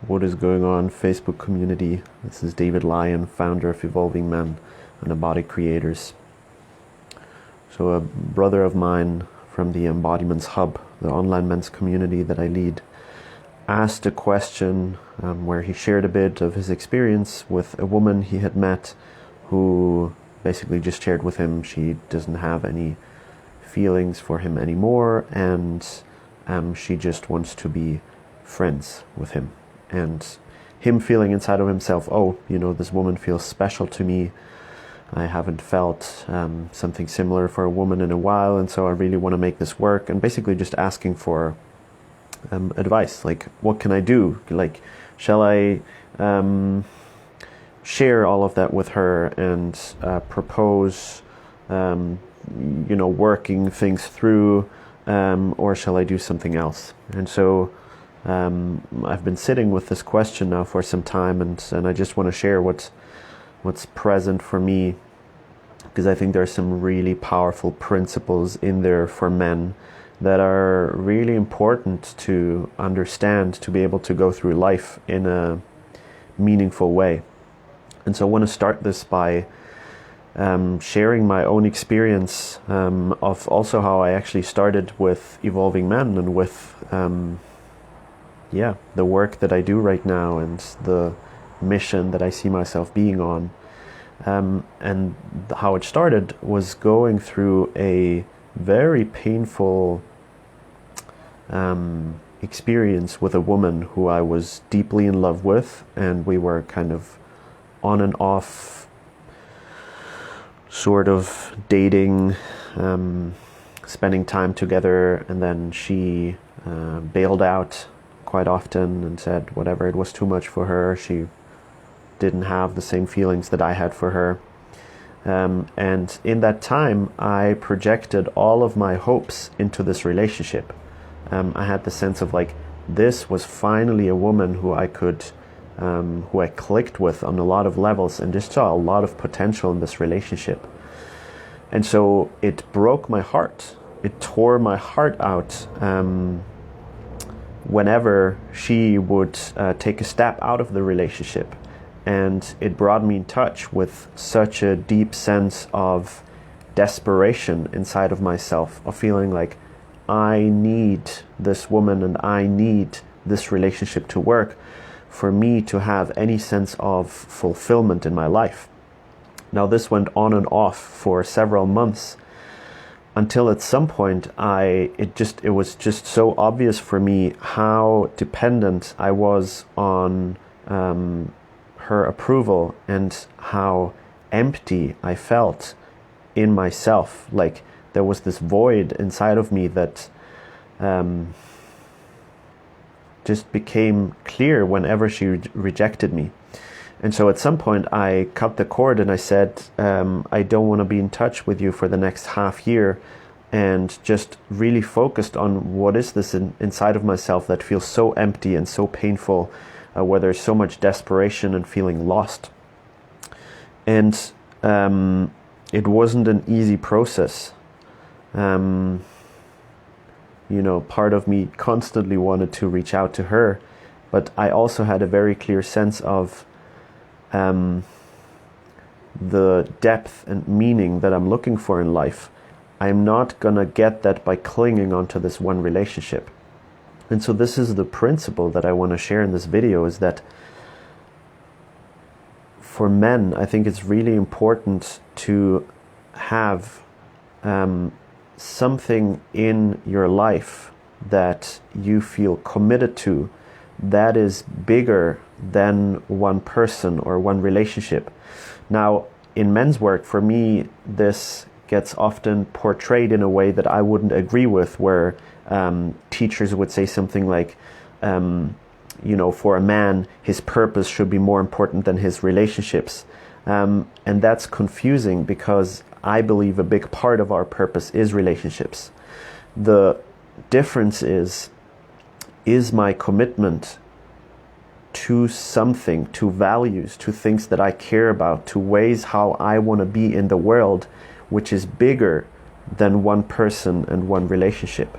What is going on, Facebook community? This is David Lyon, founder of Evolving Men and Embodied Creators. So a brother of mine from the Embodiments Hub, the online men's community that I lead, asked a question where he shared a bit of his experience with a woman he had met who basically just shared with him she doesn't have any feelings for him anymore, and she just wants to be friends with him. And him feeling inside of himself, oh, this woman feels special to me. I haven't felt something similar for a woman in a while, and so I really want to make this work. And basically just asking for advice, like, what can I do? Like, shall I share all of that with her and propose, working things through, or shall I do something else? And so I've been sitting with this question now for some time, and I just want to share what's present for me, because I think there are some really powerful principles in there for men that are really important to understand, to be able to go through life in a meaningful way. And so I want to start this by sharing my own experience of also how I actually started with Evolving Men and with the work that I do right now and the mission that I see myself being on. And how it started was going through a very painful experience with a woman who I was deeply in love with, and we were kind of on and off sort of dating, spending time together, and then she bailed out quite often and said whatever, it was too much for her. She didn't have the same feelings that I had for her. And in that time, I projected all of my hopes into this relationship. I had the sense of like, this was finally a woman who I clicked with on a lot of levels, and just saw a lot of potential in this relationship. And so it broke my heart. It tore my heart out whenever she would take a step out of the relationship. And it brought me in touch with such a deep sense of desperation inside of myself, of feeling like I need this woman and I need this relationship to work for me to have any sense of fulfillment in my life. Now, this went on and off for several months, until at some point it was just so obvious for me how dependent I was on her approval, and how empty I felt in myself. Like, there was this void inside of me that just became clear whenever she rejected me. And so at some point I cut the cord and I said, I don't want to be in touch with you for the next half year, and just really focused on what is this inside of myself that feels so empty and so painful, where there's so much desperation and feeling lost. And it wasn't an easy process. Part of me constantly wanted to reach out to her, but I also had a very clear sense of the depth and meaning that I'm looking for in life. I'm not gonna get that by clinging onto this one relationship. And so this is the principle that I want to share in this video, is that for men, I think it's really important to have something in your life that you feel committed to, that is bigger than one person or one relationship. Now, in men's work, for me, this gets often portrayed in a way that I wouldn't agree with, where teachers would say something like, for a man, his purpose should be more important than his relationships. And that's confusing, because I believe a big part of our purpose is relationships. The difference is my commitment to something, to values, to things that I care about, to ways how I want to be in the world, which is bigger than one person and one relationship.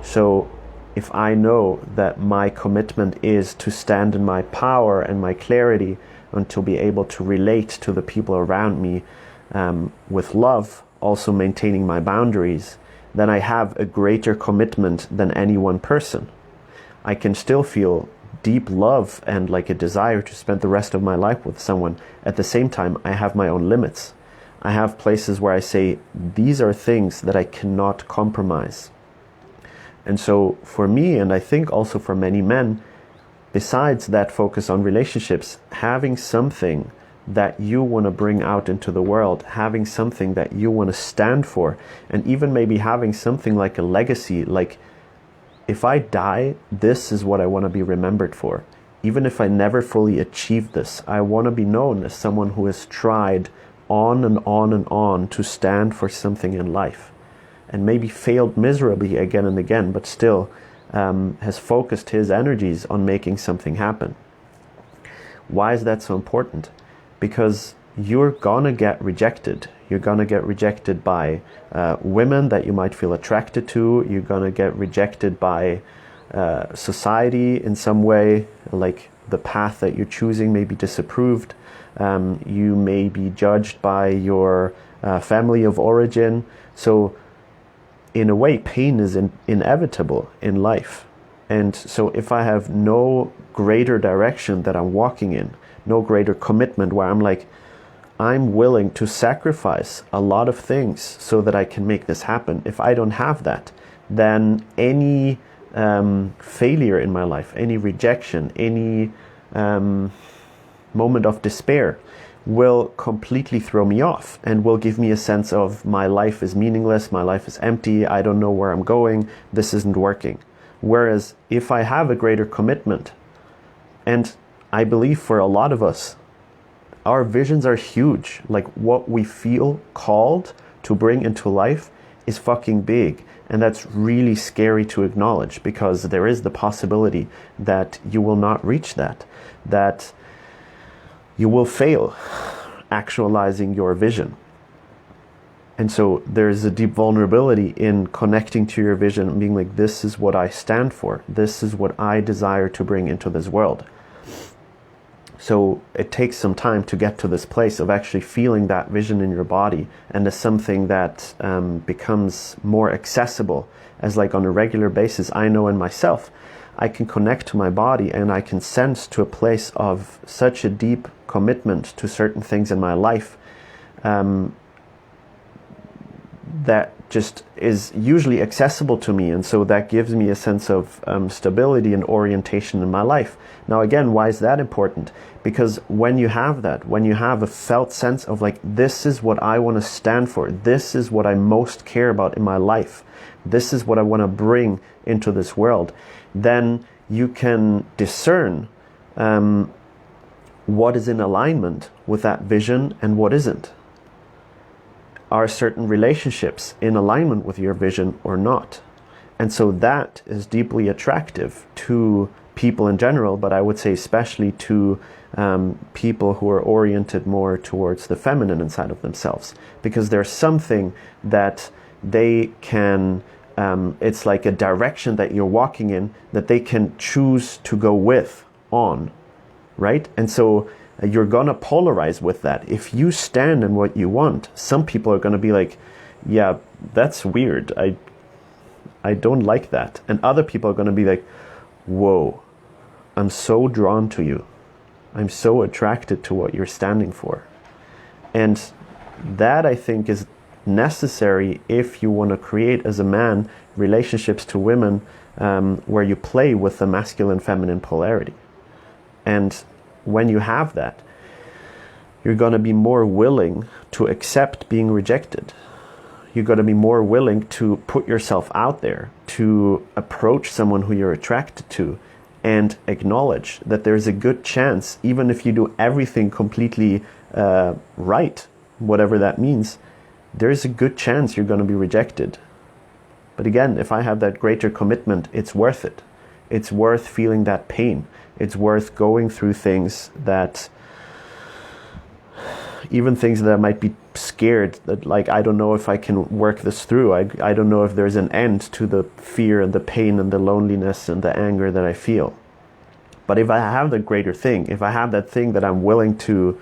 So if I know that my commitment is to stand in my power and my clarity and to be able to relate to the people around me with love, also maintaining my boundaries, then I have a greater commitment than any one person. I can still feel deep love and like a desire to spend the rest of my life with someone. At the same time, I have my own limits. I have places where I say, these are things that I cannot compromise. And so for me, and I think also for many men, besides that focus on relationships, having something that you want to bring out into the world, having something that you want to stand for, and even maybe having something like a legacy, like if I die, this is what I want to be remembered for. Even if I never fully achieve this, I want to be known as someone who has tried on and on and on to stand for something in life, and maybe failed miserably again and again, but still has focused his energies on making something happen. Why is that so important? Because you're gonna get rejected. You're gonna get rejected by women that you might feel attracted to. You're gonna get rejected by society in some way, like the path that you're choosing may be disapproved. You may be judged by your family of origin. So in a way, pain is inevitable in life. And so if I have no greater direction that I'm walking in, no greater commitment where I'm like, I'm willing to sacrifice a lot of things so that I can make this happen. If I don't have that, then any failure in my life, any rejection, any moment of despair will completely throw me off and will give me a sense of my life is meaningless, my life is empty, I don't know where I'm going, this isn't working. Whereas if I have a greater commitment, and I believe for a lot of us, our visions are huge. Like what we feel called to bring into life is fucking big. And that's really scary to acknowledge, because there is the possibility that you will not reach that you will fail actualizing your vision. And so there's a deep vulnerability in connecting to your vision and being like, this is what I stand for. This is what I desire to bring into this world. So it takes some time to get to this place of actually feeling that vision in your body, and as something that becomes more accessible, as like on a regular basis, I know in myself, I can connect to my body and I can sense to a place of such a deep commitment to certain things in my life that just is usually accessible to me. And so that gives me a sense of stability and orientation in my life. Now again, why is that important? Because when you have that, when you have a felt sense of like, this is what I want to stand for, this is what I most care about in my life, this is what I want to bring into this world, then you can discern what is in alignment with that vision and what isn't. Are certain relationships in alignment with your vision or not? And so that is deeply attractive to people in general, but I would say especially to people who are oriented more towards the feminine inside of themselves, because there's something that they can, it's like a direction that you're walking in that they can choose to go with on, right? And so you're gonna polarize with that. If you stand in what you want, some people are gonna be like, yeah, that's weird, I don't like that. And other people are gonna be like, whoa, I'm so drawn to you, I'm so attracted to what you're standing for. And that, I think, is necessary if you want to create as a man relationships to women where you play with the masculine feminine polarity. And when you have that, you're going to be more willing to accept being rejected. You're going to be more willing to put yourself out there, to approach someone who you're attracted to, and acknowledge that there's a good chance, even if you do everything completely right, whatever that means, there's a good chance you're going to be rejected. But again, if I have that greater commitment, it's worth it. It's worth feeling that pain. It's worth going through things that even things that I might be scared that, like, I don't know if I can work this through. I don't know if there's an end to the fear and the pain and the loneliness and the anger that I feel. But if I have the greater thing, if I have that thing that I'm willing to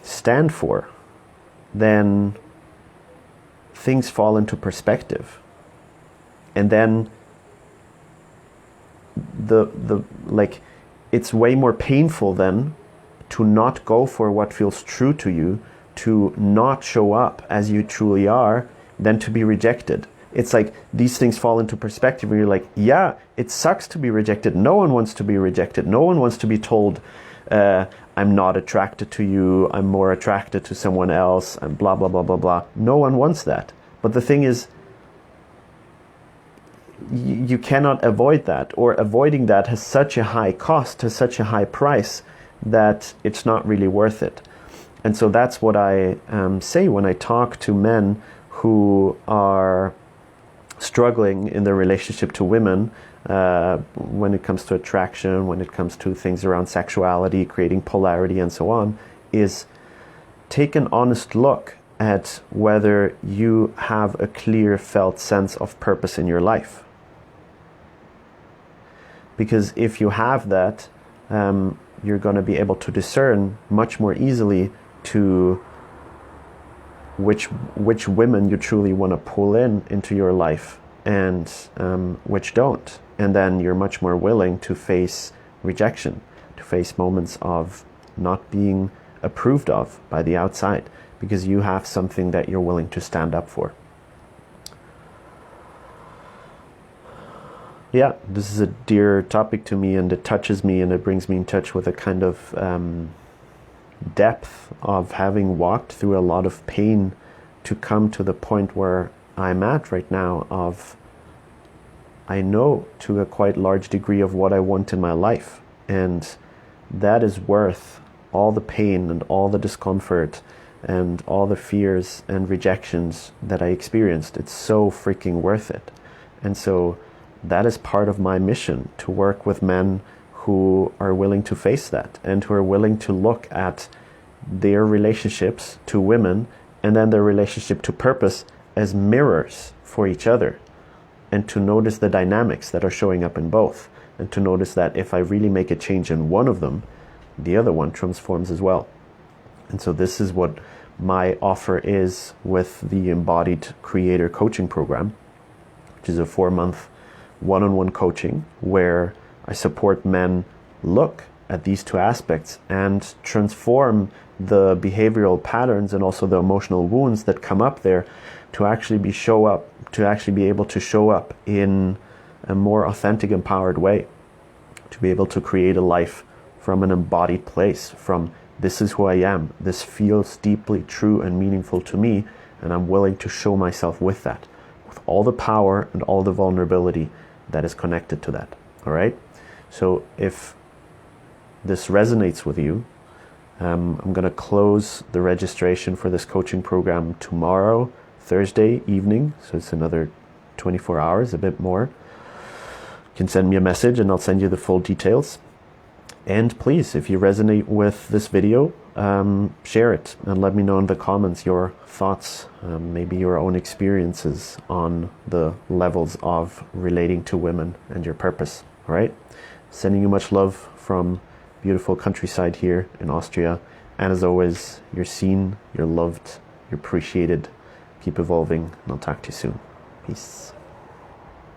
stand for, then things fall into perspective. And then like, it's way more painful then to not go for what feels true to you, to not show up as you truly are, than to be rejected. It's like these things fall into perspective where you're like, yeah, it sucks to be rejected. No one wants to be rejected. No one wants to be told, I'm not attracted to you, I'm more attracted to someone else, and blah, blah, blah, blah, blah. No one wants that. But the thing is, you cannot avoid that, or avoiding that has such a high cost, has such a high price, that it's not really worth it. And so that's what I say when I talk to men who are struggling in their relationship to women, when it comes to attraction, when it comes to things around sexuality, creating polarity and so on, is take an honest look at whether you have a clear felt sense of purpose in your life. Because if you have that, you're going to be able to discern much more easily to which women you truly want to pull into your life, and which don't. And then you're much more willing to face rejection, to face moments of not being approved of by the outside, because you have something that you're willing to stand up for. Yeah, this is a dear topic to me, and it touches me, and it brings me in touch with a kind of depth of having walked through a lot of pain to come to the point where I'm at right now of, I know to a quite large degree of what I want in my life, and that is worth all the pain and all the discomfort and all the fears and rejections that I experienced. It's so freaking worth it. And so that is part of my mission, to work with men who are willing to face that, and who are willing to look at their relationships to women and then their relationship to purpose as mirrors for each other, and to notice the dynamics that are showing up in both, and to notice that if I really make a change in one of them, the other one transforms as well. And so this is what my offer is with the Embodied Creator Coaching Program, which is a 4-month one-on-one coaching where I support men look at these two aspects and transform the behavioral patterns and also the emotional wounds that come up there to actually be able to show up in a more authentic, empowered way, to be able to create a life from an embodied place, from this is who I am, this feels deeply true and meaningful to me, and I'm willing to show myself with that, with all the power and all the vulnerability that is connected to that. All right? So if this resonates with you, I'm going to close the registration for this coaching program tomorrow, Thursday evening. So it's another 24 hours, a bit more. You can send me a message and I'll send you the full details. And please, if you resonate with this video, share it and let me know in the comments your thoughts, maybe your own experiences on the levels of relating to women and your purpose. All right? Sending you much love from beautiful countryside here in Austria. And as always, you're seen, you're loved, you're appreciated. Keep evolving, and I'll talk to you soon. Peace.